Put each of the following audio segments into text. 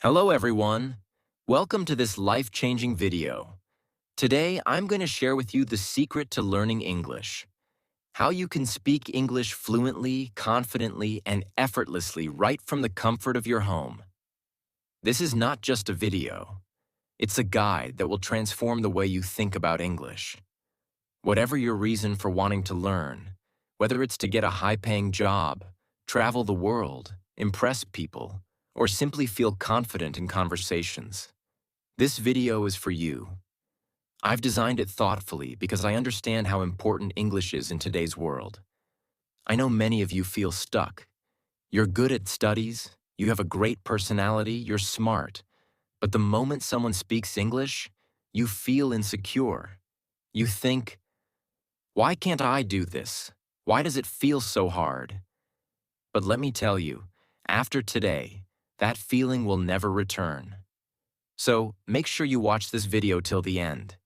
Hello everyone. Welcome to this life-changing video. Today, I'm going to share with you the secret to learning English. How you can speak English fluently, confidently, and effortlessly right from the comfort of your home. This is not just a video. It's a guide that will transform the way you think about English. Whatever your reason for wanting to learn, whether it's to get a high-paying job, travel the world, impress people, or simply feel confident in conversations, this video is for you. I've designed it thoughtfully because I understand how important English is in today's world. I know many of you feel stuck. You're good at studies, you have a great personality, you're smart, but the moment someone speaks English, you feel insecure. You think, why can't I do this? Why does it feel so hard? But let me tell you, after today, that feeling will never return. So make sure you watch this video till the end.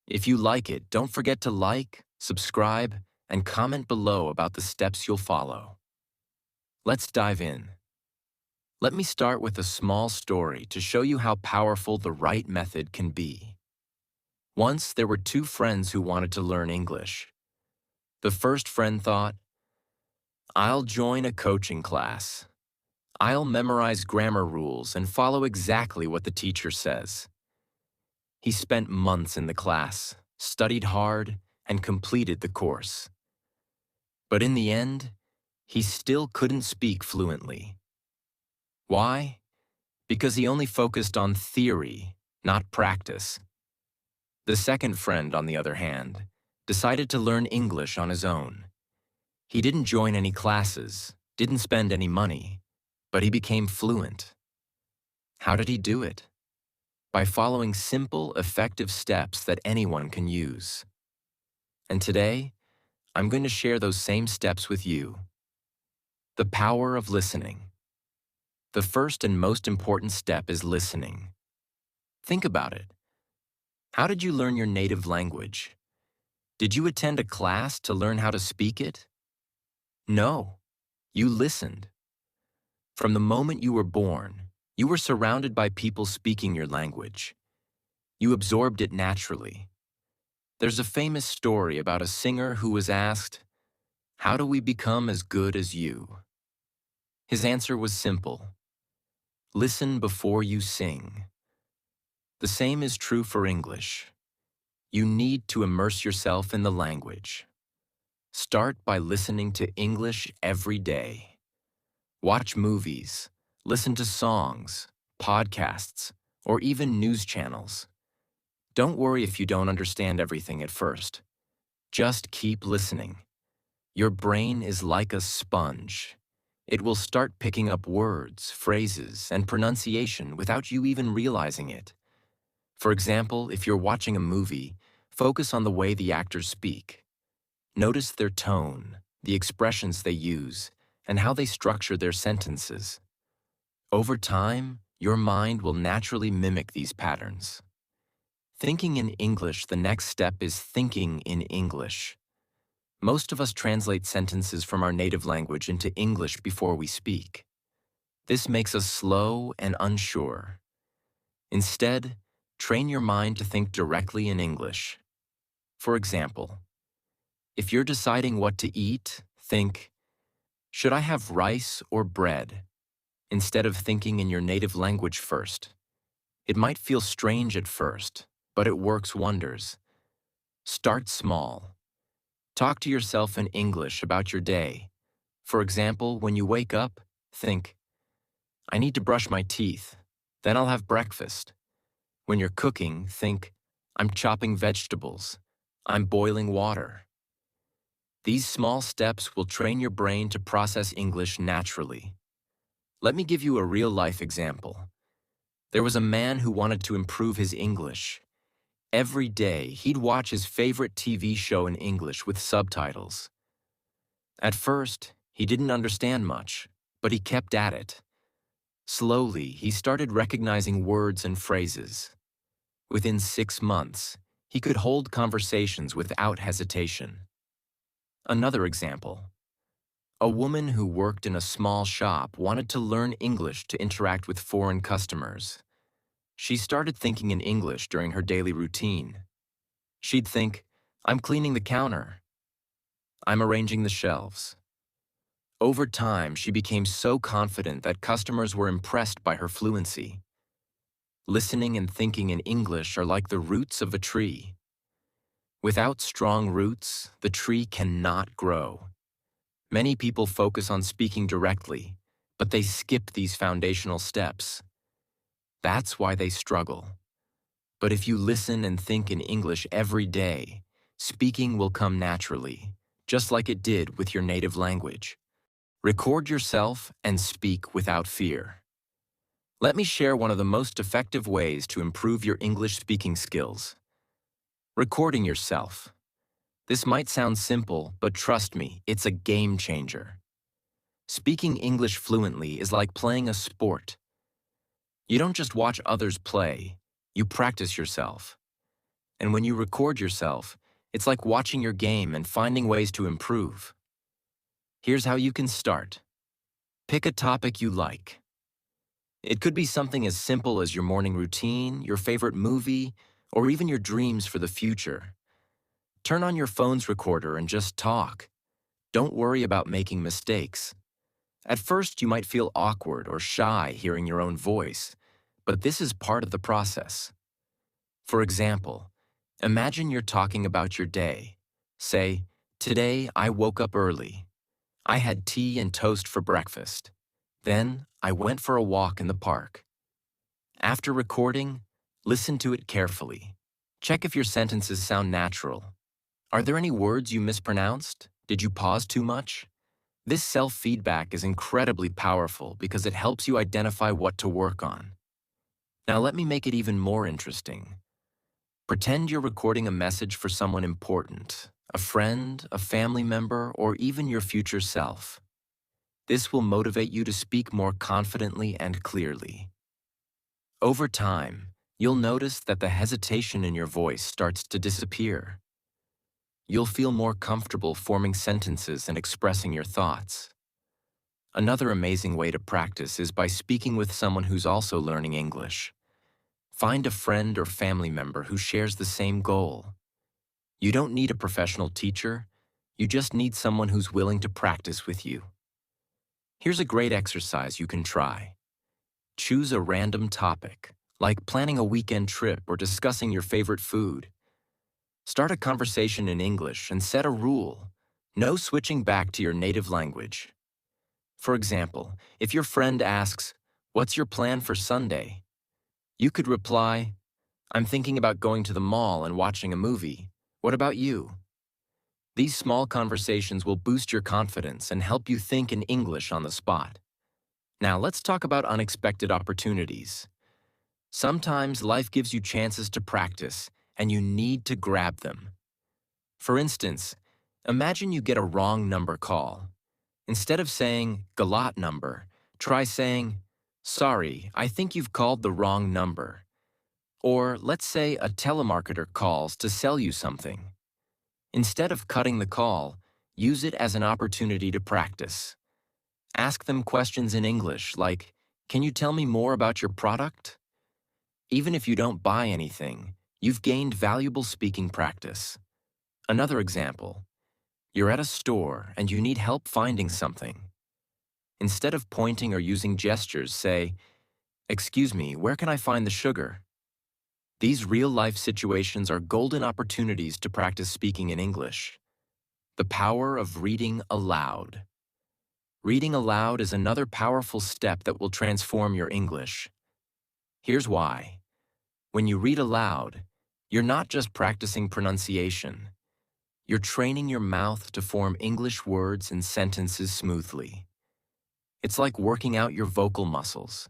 If you like it, don't forget to like, subscribe, and comment below about the steps you'll follow. Let's dive in. Let me start with a small story to show you how powerful the right method can be. Once there were two friends who wanted to learn English. The first friend thought, I'll join a coaching class. I'll memorize grammar rules and follow exactly what the teacher says. He spent months in the class, studied hard, and completed the course. But in the end, he still couldn't speak fluently. Why? Because he only focused on theory, not practice. The second friend, on the other hand, decided to learn English on his own. He didn't join any classes, didn't spend any money, but he became fluent. How did he do it? By following simple, effective steps that anyone can use. And today, I'm going to share those same steps with you. The power of listening. The first and most important step is listening. Think about it. How did you learn your native language? Did you attend a class to learn how to speak it? No, you listened. From the moment you were born, you were surrounded by people speaking your language. You absorbed it naturally. There's a famous story about a singer who was asked, "How do we become as good as you?" His answer was simple. Listen before you sing. The same is true for English. You need to immerse yourself in the language. Start by listening to English every day. Watch movies, listen to songs, podcasts, or even news channels. Don't worry if you don't understand everything at first. Just keep listening. Your brain is like a sponge. It will start picking up words, phrases, and pronunciation without you even realizing it. For example, if you're watching a movie, focus on the way the actors speak. Notice their tone, the expressions they use, and how they structure their sentences. Over time, your mind will naturally mimic these patterns. Thinking in English, the next step is thinking in English. Most of us translate sentences from our native language into English before we speak. This makes us slow and unsure. Instead, train your mind to think directly in English. For example, if you're deciding what to eat, think, should I have rice or bread? Instead of thinking in your native language first. It might feel strange at first, but it works wonders. Start small. Talk to yourself in English about your day. For example, when you wake up, think, I need to brush my teeth, then I'll have breakfast. When you're cooking, think, I'm chopping vegetables, I'm boiling water. These small steps will train your brain to process English naturally. Let me give you a real-life example. There was a man who wanted to improve his English. Every day, he'd watch his favorite TV show in English with subtitles. At first, he didn't understand much, but he kept at it. Slowly, he started recognizing words and phrases. Within 6 months, he could hold conversations without hesitation. Another example. A woman who worked in a small shop wanted to learn English to interact with foreign customers. She started thinking in English during her daily routine. She'd think, I'm cleaning the counter. I'm arranging the shelves. Over time, she became so confident that customers were impressed by her fluency. Listening and thinking in English are like the roots of a tree. Without strong roots, the tree cannot grow. Many people focus on speaking directly, but they skip these foundational steps. That's why they struggle. But if you listen and think in English every day, speaking will come naturally, just like it did with your native language. Record yourself and speak without fear. Let me share one of the most effective ways to improve your English speaking skills. Recording yourself. This might sound simple, but trust me, it's a game changer. Speaking English fluently is like playing a sport. You don't just watch others play, you practice yourself. And when you record yourself, it's like watching your game and finding ways to improve. Here's how you can start. Pick a topic you like. It could be something as simple as your morning routine, your favorite movie, or even your dreams for the future. Turn on your phone's recorder and just talk. Don't worry about making mistakes. At first, you might feel awkward or shy hearing your own voice, but this is part of the process. For example, imagine you're talking about your day. Say, today I woke up early. I had tea and toast for breakfast. Then I went for a walk in the park. After recording, listen to it carefully. Check if your sentences sound natural. Are there any words you mispronounced? Did you pause too much? This self-feedback is incredibly powerful because it helps you identify what to work on. Now let me make it even more interesting. Pretend you're recording a message for someone important, a friend, a family member, or even your future self. This will motivate you to speak more confidently and clearly. Over time, you'll notice that the hesitation in your voice starts to disappear. You'll feel more comfortable forming sentences and expressing your thoughts. Another amazing way to practice is by speaking with someone who's also learning English. Find a friend or family member who shares the same goal. You don't need a professional teacher, you just need someone who's willing to practice with you. Here's a great exercise you can try. Choose a random topic, like planning a weekend trip or discussing your favorite food. Start a conversation in English and set a rule. No switching back to your native language. For example, if your friend asks, "What's your plan for Sunday?" you could reply, "I'm thinking about going to the mall and watching a movie. What about you?" These small conversations will boost your confidence and help you think in English on the spot. Now let's talk about unexpected opportunities. Sometimes life gives you chances to practice, and you need to grab them. For instance, imagine you get a wrong number call. Instead of saying, "Galat number," try saying, "Sorry, I think you've called the wrong number." Or let's say a telemarketer calls to sell you something. Instead of cutting the call, use it as an opportunity to practice. Ask them questions in English like, "Can you tell me more about your product?" Even if you don't buy anything, you've gained valuable speaking practice. Another example, you're at a store and you need help finding something. Instead of pointing or using gestures, say, "Excuse me, where can I find the sugar?" These real-life situations are golden opportunities to practice speaking in English. The power of reading aloud. Reading aloud is another powerful step that will transform your English. Here's why. When you read aloud, you're not just practicing pronunciation. You're training your mouth to form English words and sentences smoothly. It's like working out your vocal muscles.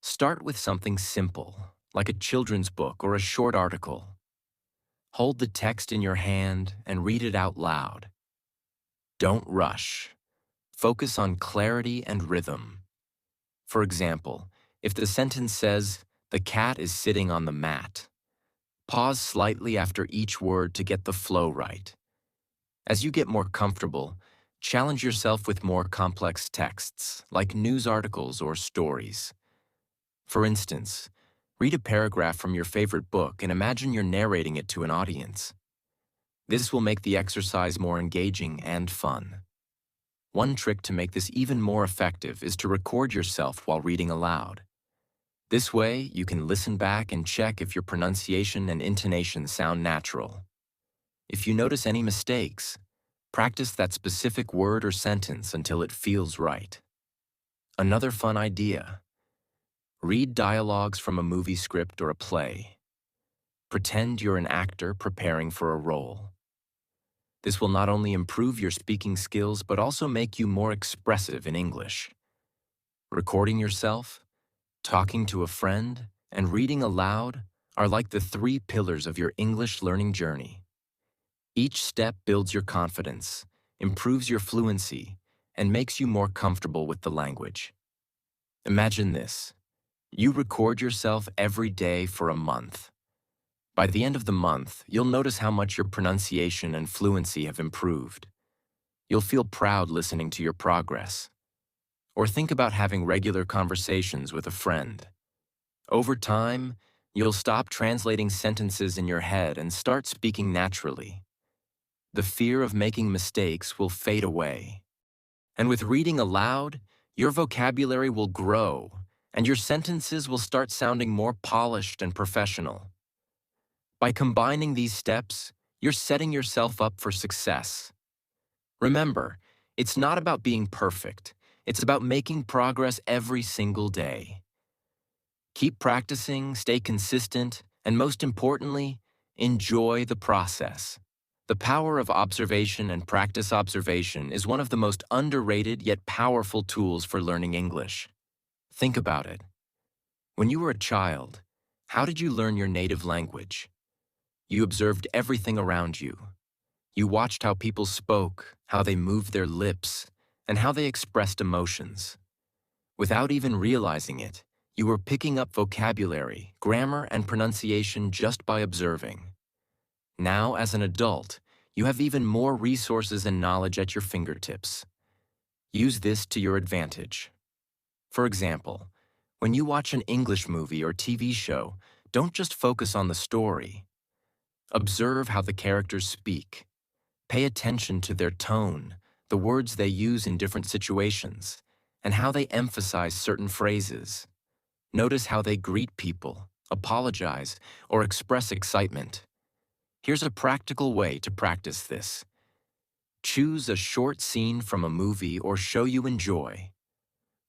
Start with something simple, like a children's book or a short article. Hold the text in your hand and read it out loud. Don't rush. Focus on clarity and rhythm. For example, if the sentence says, "The cat is sitting on the mat," pause slightly after each word to get the flow right. As you get more comfortable, Challenge yourself with more complex texts, like news articles or stories. For instance, read a paragraph from your favorite book and imagine you're narrating it to an audience. This will make the exercise more engaging and fun. One trick to make this even more effective is to record yourself while reading aloud. This way, you can listen back and check if your pronunciation and intonation sound natural. If you notice any mistakes, practice that specific word or sentence until it feels right. Another fun idea: read dialogues from a movie script or a play. Pretend you're an actor preparing for a role. This will not only improve your speaking skills but also make you more expressive in English. Recording yourself, talking to a friend, and reading aloud are like the 3 pillars of your English learning journey. Each step builds your confidence, improves your fluency, and makes you more comfortable with the language. Imagine this: you record yourself every day for a month. By the end of the month, you'll notice how much your pronunciation and fluency have improved. You'll feel proud listening to your progress. Or think about having regular conversations with a friend. Over time, you'll stop translating sentences in your head and start speaking naturally. The fear of making mistakes will fade away. And with reading aloud, your vocabulary will grow, and your sentences will start sounding more polished and professional. By combining these steps, you're setting yourself up for success. Remember, it's not about being perfect. It's about making progress every single day. Keep practicing, stay consistent, and most importantly, enjoy the process. The power of observation and practice observation is one of the most underrated yet powerful tools for learning English. Think about it. When you were a child, how did you learn your native language? You observed everything around you. You watched how people spoke, how they moved their lips, and how they expressed emotions. Without even realizing it, you were picking up vocabulary, grammar, and pronunciation just by observing. Now, as an adult, you have even more resources and knowledge at your fingertips. Use this to your advantage. For example, when you watch an English movie or TV show, don't just focus on the story. Observe how the characters speak. Pay attention to their tone, the words they use in different situations, and how they emphasize certain phrases. Notice how they greet people, apologize, or express excitement. Here's a practical way to practice this. Choose a short scene from a movie or show you enjoy.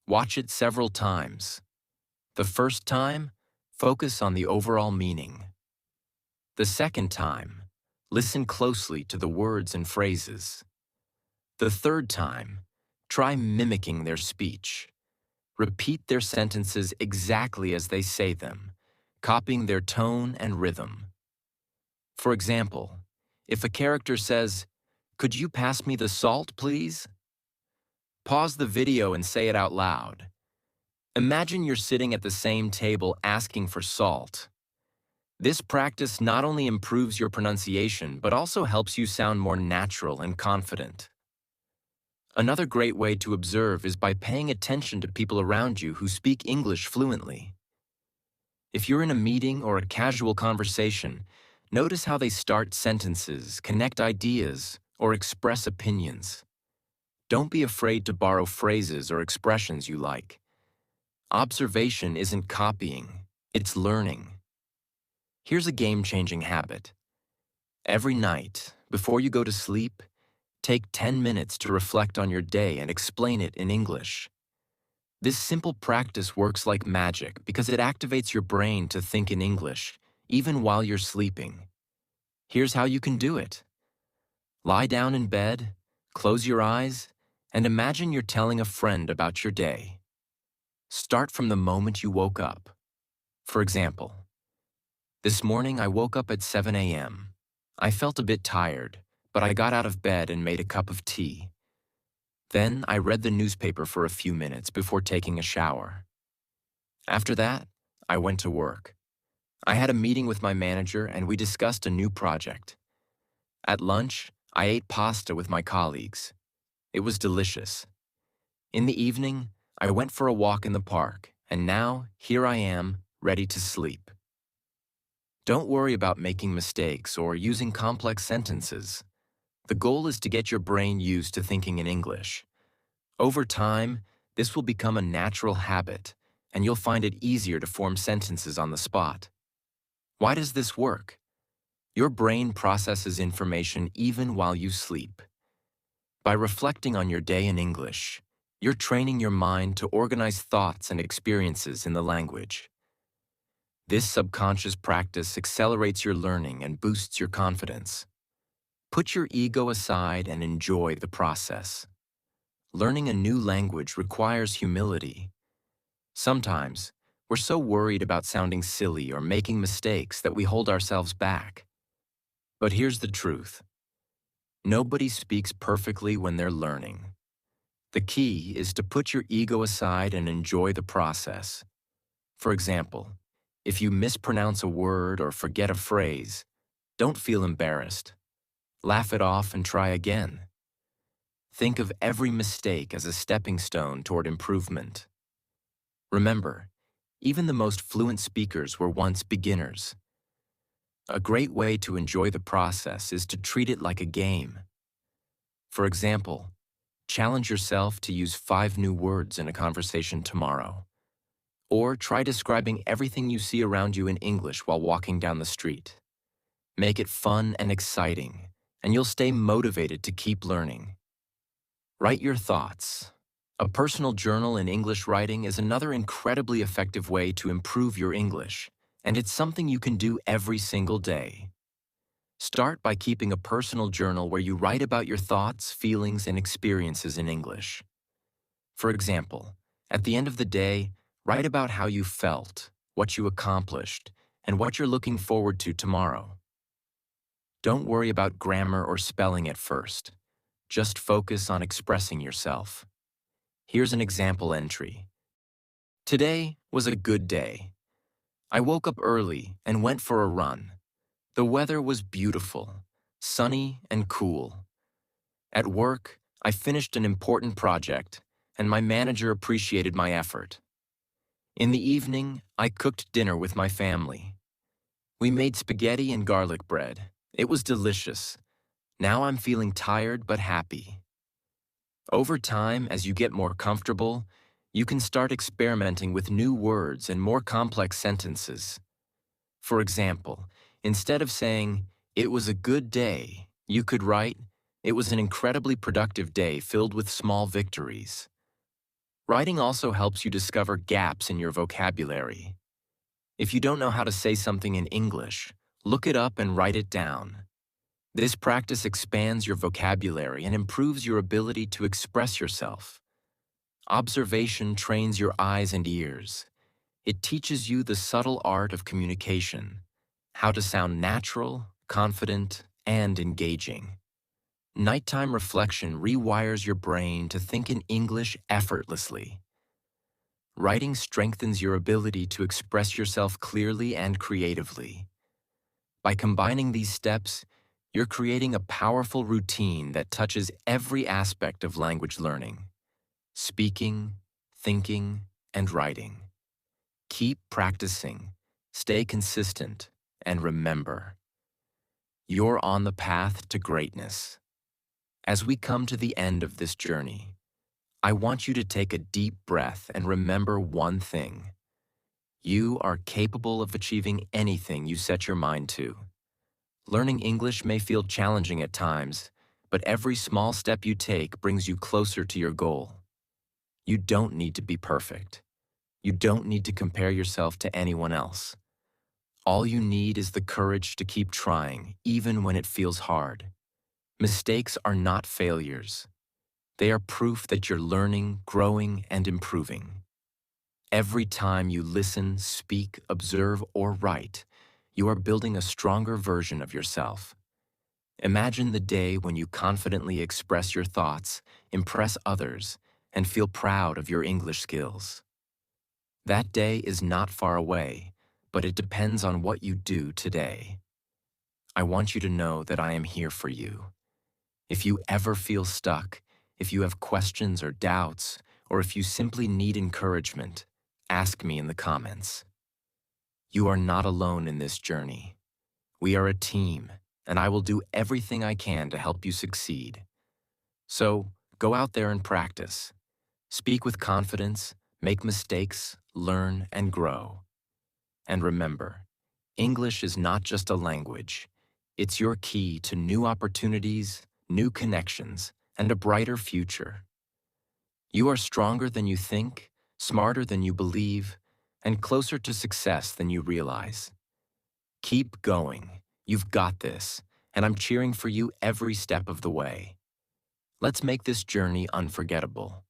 Watch it several times. The first time, focus on the overall meaning. The second time, listen closely to the words and phrases. The third time, try mimicking their speech. Repeat their sentences exactly as they say them, copying their tone and rhythm. For example, if a character says, "Could you pass me the salt, please?" Pause the video and say it out loud. Imagine you're sitting at the same table asking for salt. This practice not only improves your pronunciation, but also helps you sound more natural and confident. Another great way to observe is by paying attention to people around you who speak English fluently. If you're in a meeting or a casual conversation, notice how they start sentences, connect ideas, or express opinions. Don't be afraid to borrow phrases or expressions you like. Observation isn't copying, it's learning. Here's a game-changing habit. Every night, before you go to sleep, take 10 minutes to reflect on your day and explain it in English. This simple practice works like magic because it activates your brain to think in English, even while you're sleeping. Here's how you can do it. Lie down in bed, close your eyes, and imagine you're telling a friend about your day. Start from the moment you woke up. For example, this morning I woke up at 7 a.m. I felt a bit tired, but I got out of bed and made a cup of tea. Then I read the newspaper for a few minutes before taking a shower. After that, I went to work. I had a meeting with my manager and we discussed a new project. At lunch, I ate pasta with my colleagues. It was delicious. In the evening, I went for a walk in the park, and now here I am, ready to sleep. Don't worry about making mistakes or using complex sentences. The goal is to get your brain used to thinking in English. Over time, this will become a natural habit, and you'll find it easier to form sentences on the spot. Why does this work? Your brain processes information even while you sleep. By reflecting on your day in English, you're training your mind to organize thoughts and experiences in the language. This subconscious practice accelerates your learning and boosts your confidence. Put your ego aside and enjoy the process. Learning a new language requires humility. Sometimes, we're so worried about sounding silly or making mistakes that we hold ourselves back. But here's the truth. Nobody speaks perfectly when they're learning. The key is to put your ego aside and enjoy the process. For example, if you mispronounce a word or forget a phrase, don't feel embarrassed. Laugh it off and try again. Think of every mistake as a stepping stone toward improvement. Remember, even the most fluent speakers were once beginners. A great way to enjoy the process is to treat it like a game. For example, challenge yourself to use 5 new words in a conversation tomorrow. Or try describing everything you see around you in English while walking down the street. Make it fun and exciting, and you'll stay motivated to keep learning. Write your thoughts. A personal journal in English writing is another incredibly effective way to improve your English, and it's something you can do every single day. Start by keeping a personal journal where you write about your thoughts, feelings, and experiences in English. For example, at the end of the day, write about how you felt, what you accomplished, and what you're looking forward to tomorrow. Don't worry about grammar or spelling at first. Just focus on expressing yourself. Here's an example entry. Today was a good day. I woke up early and went for a run. The weather was beautiful, sunny and cool. At work, I finished an important project, and my manager appreciated my effort. In the evening, I cooked dinner with my family. We made spaghetti and garlic bread. It was delicious. Now I'm feeling tired but happy. Over time, as you get more comfortable, you can start experimenting with new words and more complex sentences. For example, instead of saying, "It was a good day," you could write, "It was an incredibly productive day filled with small victories." Writing also helps you discover gaps in your vocabulary. If you don't know how to say something in English, look it up and write it down. This practice expands your vocabulary and improves your ability to express yourself. Observation trains your eyes and ears. It teaches you the subtle art of communication, how to sound natural, confident, and engaging. Nighttime reflection rewires your brain to think in English effortlessly. Writing strengthens your ability to express yourself clearly and creatively. By combining these steps, you're creating a powerful routine that touches every aspect of language learning: speaking, thinking, and writing. Keep practicing, stay consistent, and remember, you're on the path to greatness. As we come to the end of this journey, I want you to take a deep breath and remember one thing. You are capable of achieving anything you set your mind to. Learning English may feel challenging at times, but every small step you take brings you closer to your goal. You don't need to be perfect. You don't need to compare yourself to anyone else. All you need is the courage to keep trying, even when it feels hard. Mistakes are not failures. They are proof that you're learning, growing, and improving. Every time you listen, speak, observe, or write, you are building a stronger version of yourself. Imagine the day when you confidently express your thoughts, impress others, and feel proud of your English skills. That day is not far away, but it depends on what you do today. I want you to know that I am here for you. If you ever feel stuck, If you have questions or doubts, or if you simply need encouragement, ask me in the comments. You are not alone in this journey. We are a team, and I will do everything I can to help you succeed. So, go out there and practice. Speak with confidence, make mistakes, learn, and grow. And remember, English is not just a language. It's your key to new opportunities, new connections, and a brighter future. You are stronger than you think, smarter than you believe, and closer to success than you realize. Keep going. You've got this, and I'm cheering for you every step of the way. Let's make this journey unforgettable.